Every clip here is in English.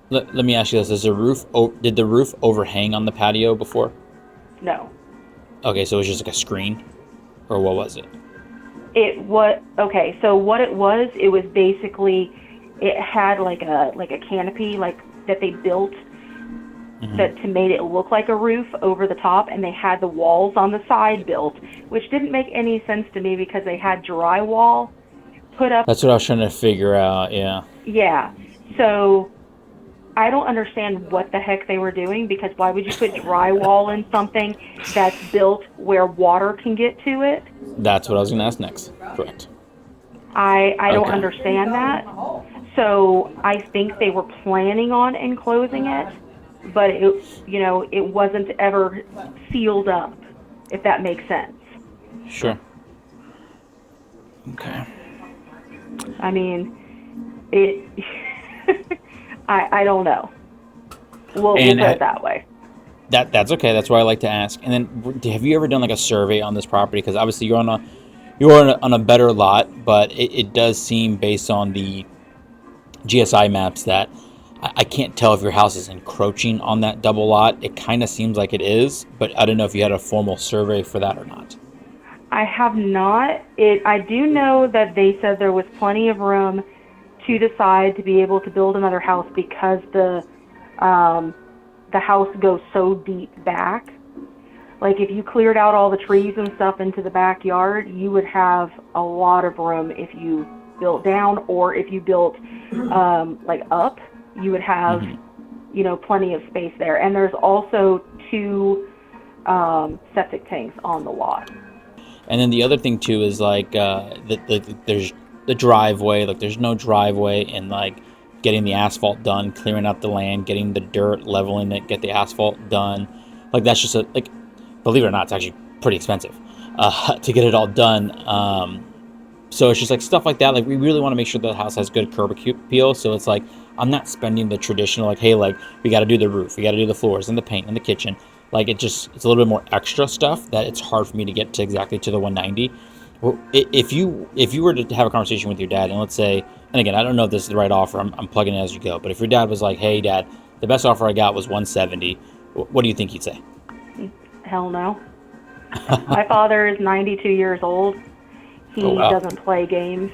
Let me ask you this: did the roof overhang on the patio before? No. Okay, so it was just like a screen, or what was it? It was okay. So what it was basically it had like a canopy like that they built Hmm. that to made it look like a roof over the top, and they had the walls on the side built, which didn't make any sense to me because they had drywall put up. That's what I was trying to figure out. Yeah. Yeah. So I don't understand what the heck they were doing because why would you put drywall in something that's built where water can get to it? That's what I was going to ask next. Correct. I don't Okay. understand that. So I think they were planning on enclosing it, but it wasn't ever sealed up, if that makes sense. Sure. Okay. I mean, it. I don't know. We'll And put it that way. that's okay. That's why I like to ask. And then, have you ever done like a survey on this property? Because obviously you're on a better lot, but it does seem based on the GSI maps that I can't tell if your house is encroaching on that double lot. It kind of seems like it is, but I don't know if you had a formal survey for that or not. I have not. I do know that they said there was plenty of room to the side to be able to build another house because um, the house goes so deep back. Like if you cleared out all the trees and stuff into the backyard, you would have a lot of room if you built down or if you built like up, you would have, Hmm. plenty of space there. And there's also two septic tanks on the lot. And then the other thing too is like there's the driveway. Like there's no driveway, and like getting the asphalt done, clearing out the land, getting the dirt, leveling it, get the asphalt done. Like that's just like, believe it or not, it's actually pretty expensive to get it all done. So it's just like stuff like that. Like we really want to make sure the house has good curb appeal. So it's like I'm not spending the traditional like, hey, like we got to do the roof, we got to do the floors and the paint and the kitchen. Like it's a little bit more extra stuff that it's hard for me to get to exactly to the 190. Well, if you were to have a conversation with your dad, and let's say, and again, I don't know if this is the right offer. I'm plugging it as you go. But if your dad was like, hey, dad, the best offer I got was 170, what do you think he'd say? Hell no. My father is 92 years old. Oh He wow. doesn't play games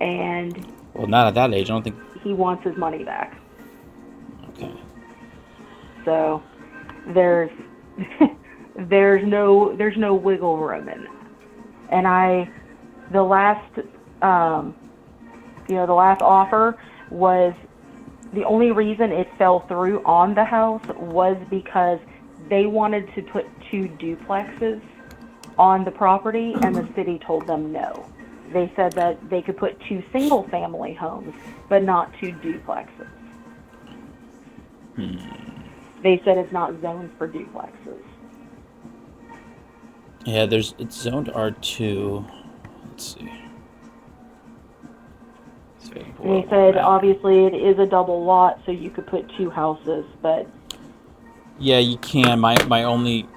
and Well, not at that age. I don't think. he wants his money back. Okay. So there's there's no wiggle room in that. And the last um the last offer was the only reason it fell through on the house was because they wanted to put two duplexes on the property and the city told them no. They said that they could put two single family homes but not two duplexes. They said it's not zoned for duplexes. Yeah, it's zoned R2. Let's see. See if I can And pull they up on a said map. obviously it is a double lot so you could put two houses, but Yeah, you can. My only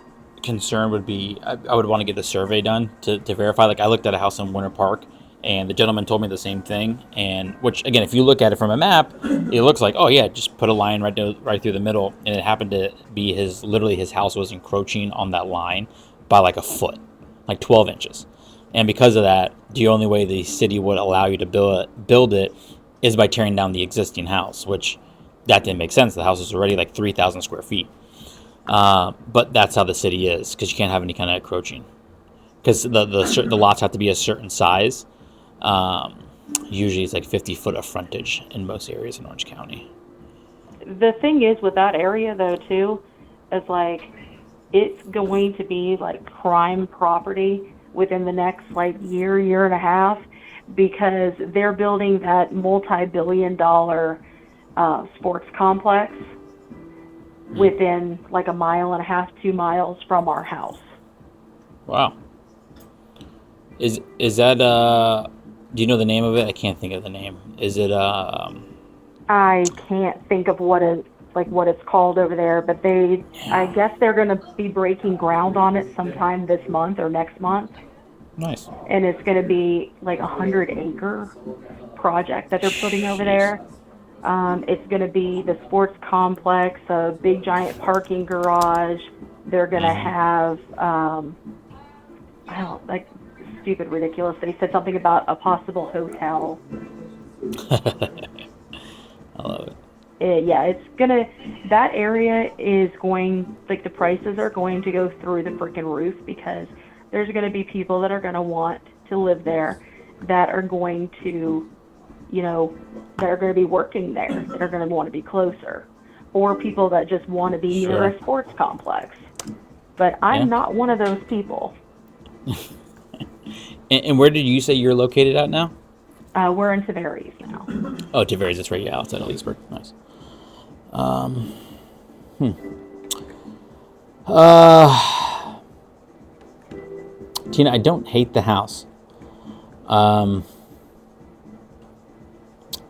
concern would be I would want to get the survey done to verify. Like I looked at a house in Winter Park, and the gentleman told me the same thing. And which again, if you look at it from a map, it looks like, oh yeah, just put a line right through the middle, and it happened to be his house was encroaching on that line by like a foot, like 12 inches. And because of that, the only way the city would allow you to build it is by tearing down the existing house, which that didn't make sense. The house was already like 3,000 square feet. But that's how the city is because you can't have any kind of encroaching because the lots have to be a certain size. Um, Usually it's like 50 foot of frontage in most areas in Orange County. the thing is with that area though too is like it's going to be like prime property within the next like year and a half because they're building that multi-billion dollar sports complex Mm. within like a mile and a half, 2 miles from our house. Wow. Is that Do you know the name of it? I can't think of the name. Is it I can't think of what it's called over there, but I Yeah. guess they're going to be breaking ground on it sometime this month or next month, Nice. and it's going to be like 100-acre project that they're putting over Jeez. there. It's going to be the sports complex, a big giant parking garage. They're going to have, I don't like stupid, ridiculous. They said something about a possible hotel. I love it. Yeah, it's gonna, that area is going, like, the prices are going to go through the freaking roof because there's going to be people that are going to want to live there, that are going to, you know, that are going to be working there, that are going to want to be closer, or people that just want to be near a sports complex. But I'm not one of those people. And where did you say you're located at now? We're in Tavares now. Oh, Tavares, that's right. Yeah, outside of Leesburg. Nice. Tina, I don't hate the house.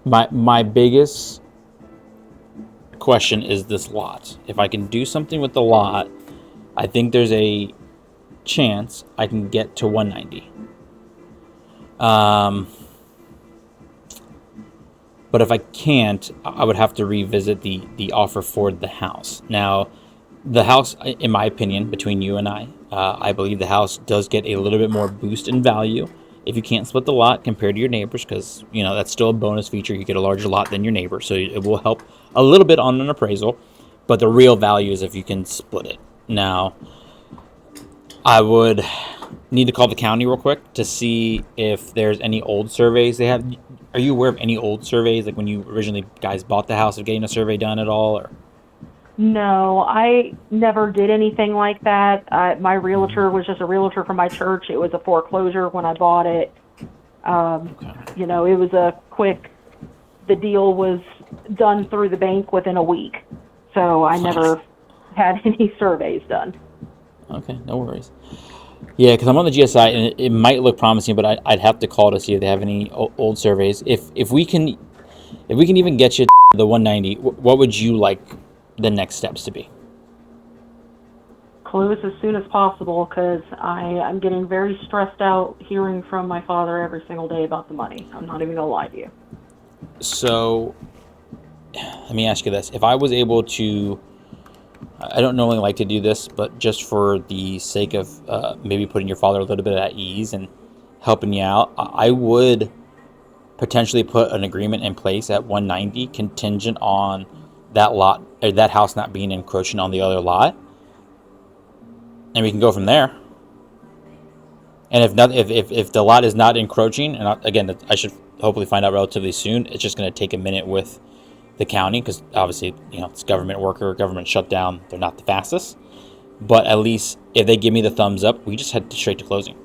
My biggest question is this lot. If I can do something with the lot, I think there's a chance I can get to 190. But if I can't, I would have to revisit the offer for the house. Now, the house, in my opinion, between you and I believe the house does get a little bit more boost in value if you can't split the lot compared to your neighbors, because, you know, that's still a bonus feature. You get a larger lot than your neighbor, so it will help a little bit on an appraisal. But the real value is if you can split it. Now, I would need to call the county real quick to see if there's any old surveys they have. Are you aware of any old surveys, like when you originally guys bought the house, of getting a survey done at all? Or No, I never did anything like that. My realtor was just a realtor for my church. It was a foreclosure when I bought it. You know, it was a quick, the deal was done through the bank within a week. So I never had any surveys done. Okay, no worries. Yeah, because I'm on the GSI, and it might look promising, but I'd have to call to see if they have any old surveys. If we can even get you to the 190, what would you like the next steps to be? Close as soon as possible, because I'm getting very stressed out hearing from my father every single day about the money. I'm not even going to lie to you. So, let me ask you this. If I was able to, I don't normally like to do this, but just for the sake of maybe putting your father a little bit at ease and helping you out, I would potentially put an agreement in place at 190 contingent on that lot, or that house not being encroaching on the other lot, and we can go from there. And if the lot is not encroaching, and again, I should hopefully find out relatively soon. It's just going to take a minute with the county, because obviously, you know, it's government worker, government shutdown. They're not the fastest, but at least if they give me the thumbs up, we just head straight to closing.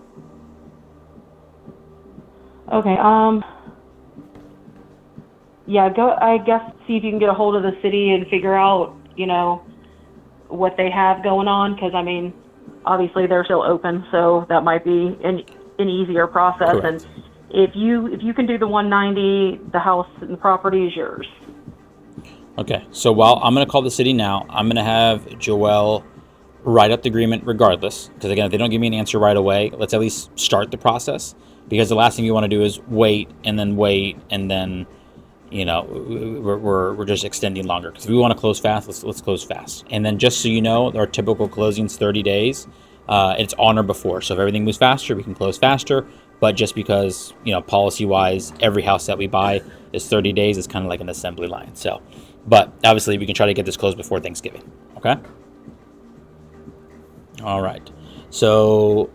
Okay. Yeah. Go. I guess see if you can get a hold of the city and figure out, you know, what they have going on. Because I mean, obviously they're still open, so that might be an easier process. Correct. And if you can do the 190, the house and the property is yours. Okay, so while I'm going to call the city now, I'm going to have Joelle write up the agreement regardless. Because again, if they don't give me an answer right away, let's at least start the process. Because the last thing you want to do is wait, and then, you know, we're just extending longer. Because if we want to close fast, let's close fast. And then just so you know, our typical closing is 30 days. It's on or before. So if everything moves faster, we can close faster. But just because, you know, policy-wise, every house that we buy is 30 days, it's kind of like an assembly line. So, but obviously we can try to get this closed before Thanksgiving. Okay? All right. So,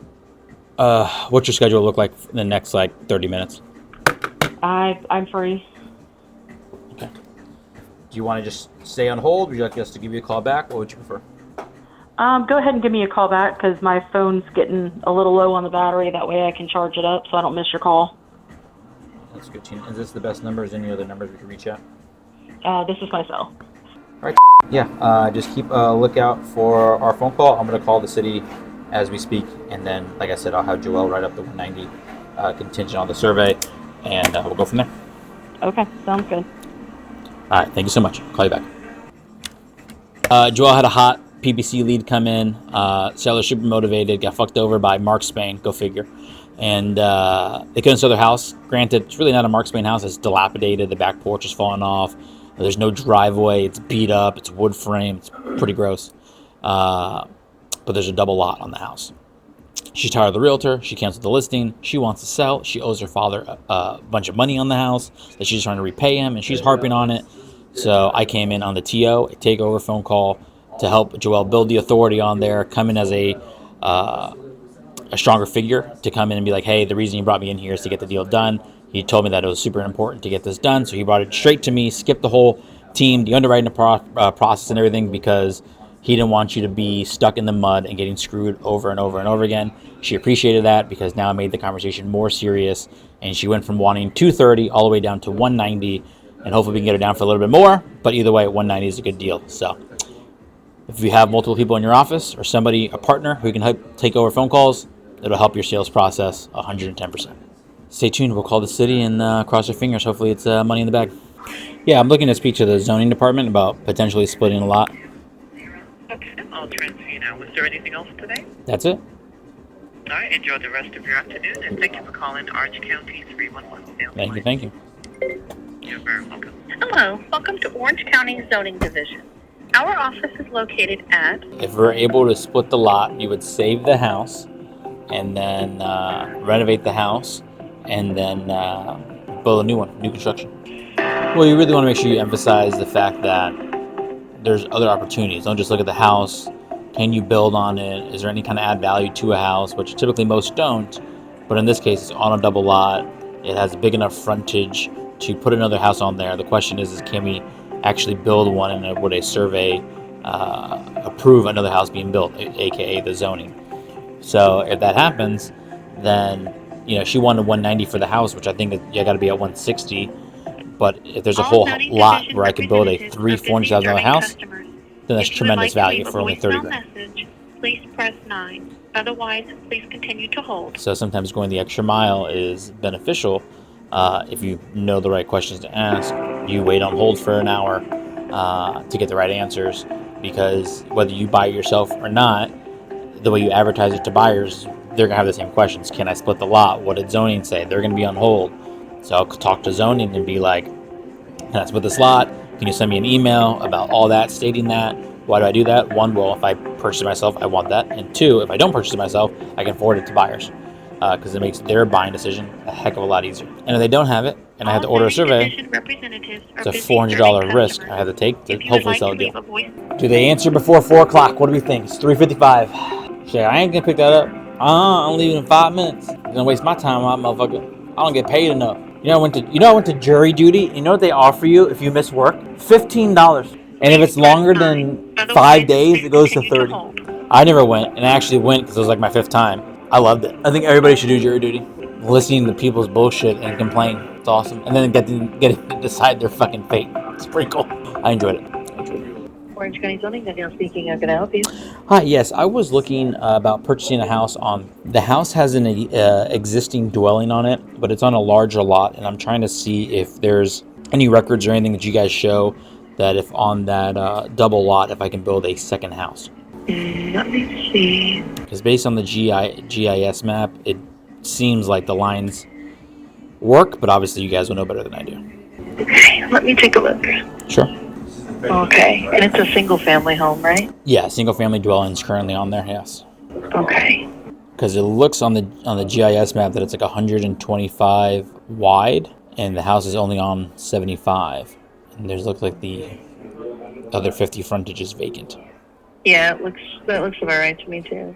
what's your schedule look like in the next, 30 minutes? I'm free. Okay. Do you want to just stay on hold? Would you like us to give you a call back? What would you prefer? Go ahead and give me a call back, because my phone's getting a little low on the battery. That way I can charge it up so I don't miss your call. That's good, Tina. Is this the best number? Is there any other numbers we can reach out? This is my cell. All right. Yeah. Just keep a lookout for our phone call. I'm going to call the city as we speak, and then, like I said, I'll have Joelle write up the 190 contingent on the survey, and we'll go from there. Okay, sounds good. All right. Thank you so much. I'll call you back. Joelle had a hot PPC lead come in. Seller super motivated. Got fucked over by Mark Spain. Go figure. And they couldn't sell their house. Granted, it's really not a Mark Spain house. It's dilapidated. The back porch is falling off. There's no driveway. It's beat up. It's wood frame. It's pretty gross. But there's a double lot on the house. She's tired of the realtor. She canceled the listing. She wants to sell. She owes her father a bunch of money on the house that she's trying to repay him, and she's harping on it. So I came in on the TO, a takeover phone call, to help Joelle build the authority on there, come in as a stronger figure to come in and be like, hey, the reason you brought me in here is to get the deal done. He told me that it was super important to get this done, so he brought it straight to me, skipped the whole team, the underwriting process and everything, because he didn't want you to be stuck in the mud and getting screwed over and over and over again. She appreciated that because now it made the conversation more serious, and she went from wanting 230 all the way down to 190, and hopefully we can get her down for a little bit more, but either way, 190 is a good deal. So if you have multiple people in your office or somebody, a partner who can help take over phone calls, it'll help your sales process 110%. Stay tuned. We'll call the city and cross our fingers. Hopefully it's money in the bag. Yeah, I'm looking to speak to the zoning department about potentially splitting a lot. Okay, I'll transfer you now. Was there anything else today? That's it. All right, enjoy the rest of your afternoon, and thank you for calling Orange County 311 sales. Thank you. You're very welcome. Hello, welcome to Orange County Zoning Division. Our office is located at... If we're able to split the lot, you would save the house and then renovate the house and then build a new one, new construction. Well, you really want to make sure you emphasize the fact that there's other opportunities. Don't just look at the house. Can you build on it? Is there any kind of add value to a house, which typically most don't, but in this case it's on a double lot. It has big enough frontage to put another house on there. The question is can we actually build one, and would a survey approve another house being built, aka the zoning? So if that happens, then she wanted 190 for the house, which I think you got to be at 160. But if there's a whole lot where I could build a $400,000 house, then that's tremendous value for only 30 grand. Please press 9. Otherwise, please continue to hold. So sometimes going the extra mile is beneficial if you know the right questions to ask. You wait on hold for an hour to get the right answers, because whether you buy it yourself or not, the way you advertise it to buyers, they're going to have the same questions. Can I split the lot? What did zoning say? They're going to be on hold. So I'll talk to zoning and be like, can I split this lot? Can you send me an email about all that, stating that? Why do I do that? One, well, if I purchase it myself, I want that. And two, if I don't purchase it myself, I can forward it to buyers, because it makes their buying decision a heck of a lot easier. And if they don't have it, and I have to order a survey, it's a $400 risk I have to take to hopefully sell a deal. Do they answer before 4 o'clock? What do we think? It's 3:55. Shit, I ain't gonna pick that up. I'm leaving in 5 minutes. I'm gonna waste my time on that motherfucker. I don't get paid enough. I went to jury duty. You know what they offer you if you miss work? $15. And if it's longer than 5 days, it goes to 30. I never went, and I actually went because it was like my 5th time. I loved it. I think everybody should do jury duty. Listening to people's bullshit and complain. It's awesome. And then getting to decide their fucking fate. It's pretty cool. I enjoyed it. Orange County Zoning, Danielle speaking. How can I help you? Hi, yes. I was looking about purchasing a house on... The house has an existing dwelling on it, but it's on a larger lot, and I'm trying to see if there's any records or anything that you guys show that if on that double lot, if I can build a second house. Let me see. Because based on the GIS map, it seems like the lines work, but obviously you guys will know better than I do. Okay, let me take a look. Sure. Okay, and it's a single-family home, right? Yeah, single-family dwellings currently on there. Yes. Okay. Because it looks on the GIS map that it's like 125 wide, and the house is only on 75, and there's looks like the other 50 frontage is vacant. Yeah, that looks about right to me too.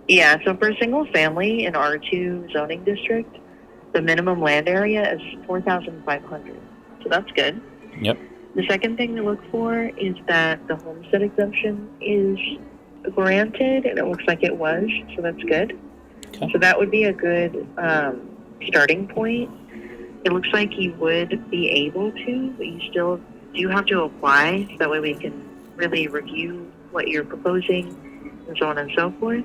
Yeah, so for a single-family in R2 zoning district, the minimum land area is 4,500. So that's good. Yep. The second thing to look for is that the homestead exemption is granted, and it looks like it was, so that's good. Okay. So that would be a good starting point. It looks like you would be able to, but you still do have to apply, so that way we can really review what you're proposing and so on and so forth.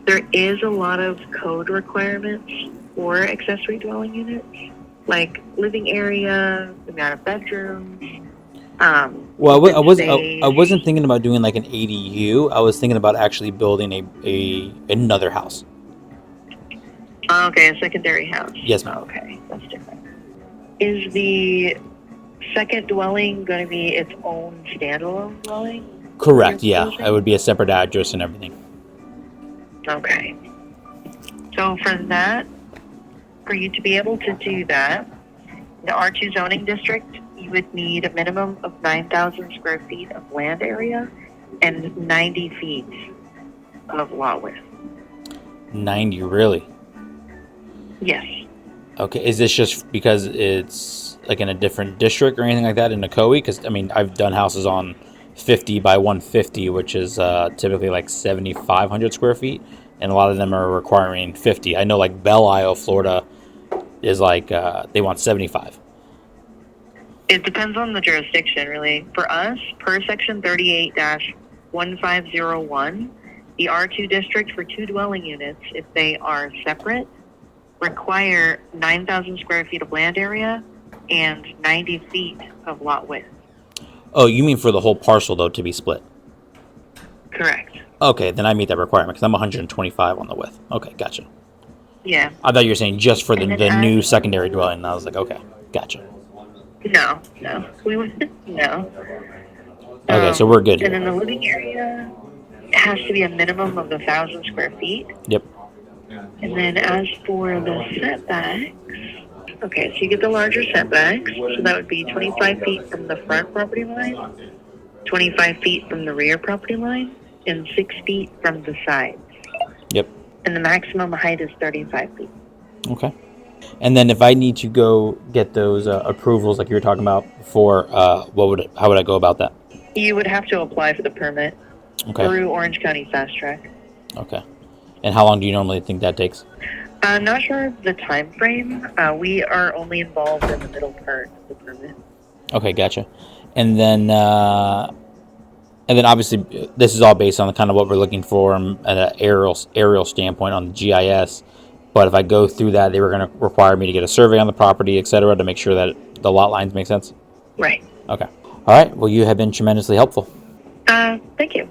There is a lot of code requirements for accessory dwelling units, like living area, the amount of bedrooms. Well, I wasn't thinking about doing like an ADU. I was thinking about actually building another house. Okay, a secondary house. Yes, ma'am. Okay, that's different. Is the second dwelling going to be its own standalone dwelling? Correct. You're Yeah, proposing? it would be a separate address and everything. Okay. So for you to be able to do that, the R2 zoning district, you would need a minimum of 9,000 square feet of land area and 90 feet of lot width. 90, really? Yes. Okay. Is this just because it's like in a different district or anything like that in Ocoee? Because I mean, I've done houses on 50 by 150, which is typically like 7,500 square feet, and a lot of them are requiring 50. I know like Belle Isle, Florida, is like they want 75. It depends on the jurisdiction, really. For us, per section 38-1501, the R2 district for 2 dwelling units, if they are separate, require 9,000 square feet of land area and 90 feet of lot width. Oh, you mean for the whole parcel though to be split? Correct. Okay, then I meet that requirement because I'm 125 on the width. Okay, gotcha. Yeah. I thought you were saying just for the And then new secondary dwelling. And I was like, okay, gotcha. No. We would no. Okay, so we're good And here. then the living area has to be a minimum of 1,000 square feet. Yep. And then as for the setbacks, okay, so you get the larger setbacks. So that would be 25 feet from the front property line, 25 feet from the rear property line, and 6 feet from the sides. Yep. And the maximum height is 35 feet. Okay. And then if I need to go get those approvals like you were talking about before, how would I go about that? You would have to apply for the permit Okay. through Orange County Fast Track. Okay. And how long do you normally think that takes? I'm not sure of the time frame. We are only involved in the middle part of the permit. Okay, gotcha. And then obviously this is all based on kind of what we're looking for at an aerial standpoint on the GIS. But if I go through that, they were going to require me to get a survey on the property, et cetera, to make sure that the lot lines make sense. Right. Okay. All right. Well, you have been tremendously helpful. Thank you.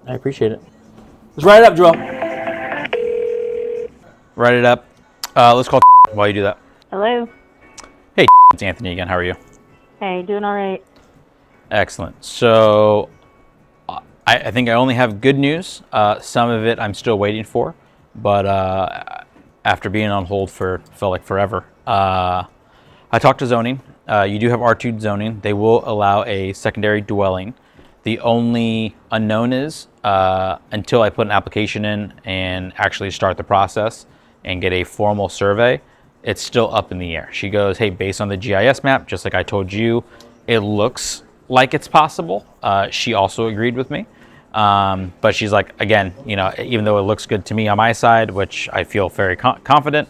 I appreciate it. Let's write it up, Joel. Write it up. Let's call while you do that. Hello. Hey, it's Anthony again. How are you? Hey, doing all right. Excellent. So I think I only have good news. Some of it I'm still waiting for, but after being on hold for felt like forever, I talked to zoning. You do have R2 zoning. They will allow a secondary dwelling. The only unknown is until I put an application in and actually start the process and get a formal survey, it's still up in the air. She goes, hey, based on the GIS map, just like I told you, it looks like it's possible. She also agreed with me. But she's like, again, even though it looks good to me on my side, which I feel very confident,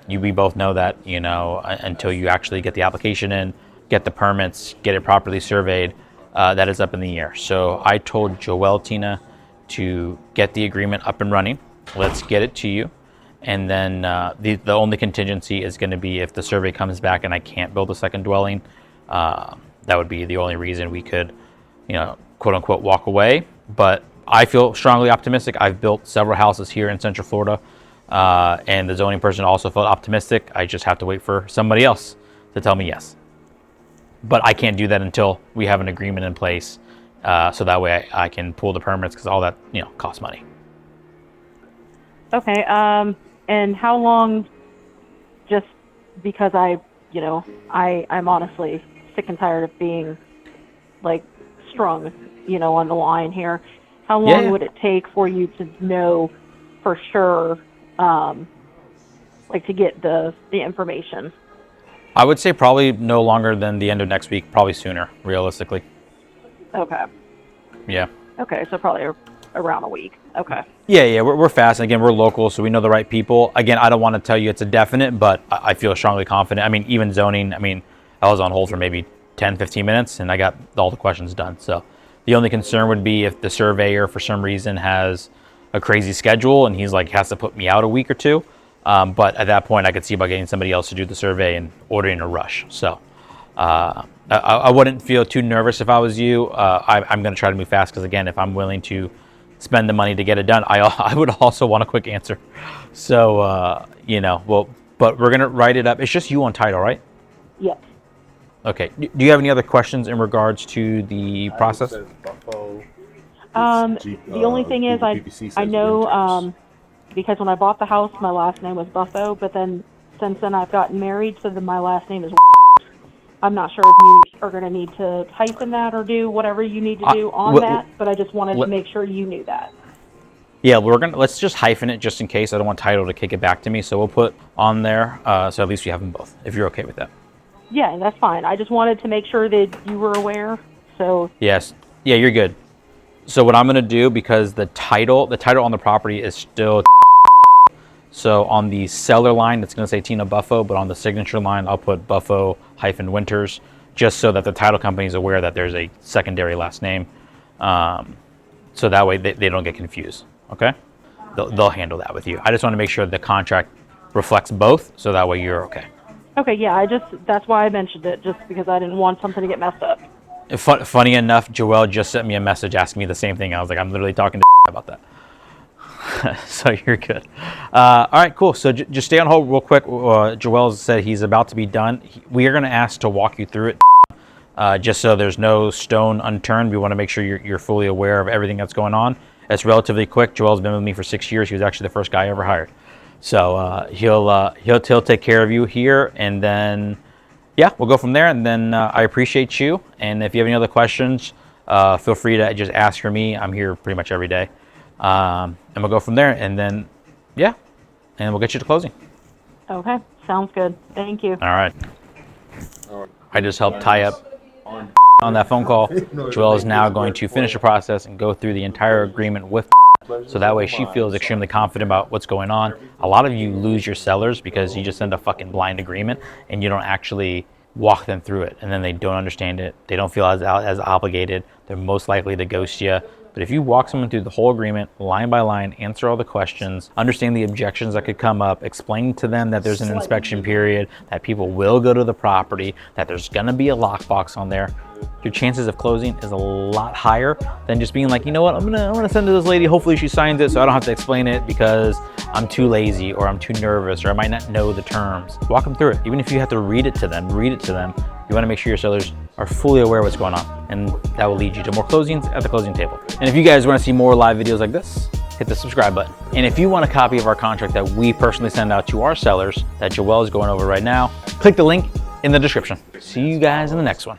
we both know that, until you actually get the application in, get the permits, get it properly surveyed, that is up in the air. So I told Joelle Tina to get the agreement up and running. Let's get it to you. And then the only contingency is going to be if the survey comes back and I can't build a second dwelling, that would be the only reason we could, quote unquote, walk away. But I feel strongly optimistic. I've built several houses here in Central Florida, and the zoning person also felt optimistic. I just have to wait for somebody else to tell me yes. But I can't do that until we have an agreement in place, so that way I can pull the permits, because all that costs money. Okay. And how long? Just because I'm honestly sick and tired of being like strung, on the line here. How long would it take for you to know for sure, to get the information? I would say probably no longer than the end of next week, probably sooner, realistically. Okay. Yeah. Okay, so probably around a week. Okay. Yeah, we're fast. And again, we're local, so we know the right people. Again, I don't want to tell you it's a definite, but I feel strongly confident. I mean, even zoning, I was on hold for maybe 10, 15 minutes, and I got all the questions done. So the only concern would be if the surveyor, for some reason, has a crazy schedule, and he's like, has to put me out a week or two. But at that point, I could see about getting somebody else to do the survey and ordering a rush. So I wouldn't feel too nervous if I was you. I'm going to try to move fast because, again, if I'm willing to spend the money to get it done, I would also want a quick answer. So, but we're going to write it up. It's just you on title, right? Yes. Okay. Do you have any other questions in regards to the process? The only thing is, I know because when I bought the house, my last name was Buffo, but then since then I've gotten married, so then my last name is. I'm not sure if you are going to need to hyphen that or do whatever you need to do on that, but I just wanted to make sure you knew that. Yeah, let's just hyphen it just in case. I don't want title to kick it back to me, so we'll put on there. So at least we have them both, if you're okay with that. Yeah, that's fine. I just wanted to make sure that you were aware. So yes, yeah, you're good. So what I'm gonna do, because the title on the property is still. So on the seller line, it's gonna say Tina Buffo, but on the signature line, I'll put Buffo-Winters, just so that the title company is aware that there's a secondary last name. So that way they don't get confused. Okay, they'll handle that with you. I just want to make sure the contract reflects both, so that way you're okay. Okay, yeah, that's why I mentioned it, just because I didn't want something to get messed up. Funny enough, Joelle just sent me a message asking me the same thing. I was like, I'm literally talking to about that. So you're good. All right, cool. So just stay on hold real quick. Joelle said he's about to be done. We are going to ask to walk you through it, just so there's no stone unturned. We want to make sure you're fully aware of everything that's going on. It's relatively quick. Joel's been with me for 6 years. He was actually the first guy I ever hired. So he'll take care of you here, and then yeah, we'll go from there. And then I appreciate you. And if you have any other questions, feel free to just ask for me. I'm here pretty much every day. And we'll go from there, and then yeah, and we'll get you to closing. Okay, sounds good. Thank you. All right. I just helped tie up on that phone call. Joelle is now going to finish the process and go through the entire agreement with, so that way she feels extremely confident about what's going on. A lot of you lose your sellers because you just send a fucking blind agreement and you don't actually walk them through it, and then they don't understand it. They don't feel as obligated. They're most likely to ghost you. But if you walk someone through the whole agreement, line by line, answer all the questions, understand the objections that could come up, explain to them that there's an inspection period, that people will go to the property, that there's gonna be a lockbox on there, your chances of closing is a lot higher than just being like, you know what, I'm gonna send to this lady, hopefully she signs it so I don't have to explain it because I'm too lazy or I'm too nervous or I might not know the terms. Walk them through it. Even if you have to read it to them, you wanna make sure your sellers are fully aware of what's going on, and that will lead you to more closings at the closing table. And if you guys wanna see more live videos like this, hit the subscribe button. And if you want a copy of our contract that we personally send out to our sellers that Joelle is going over right now, click the link in the description. See you guys in the next one.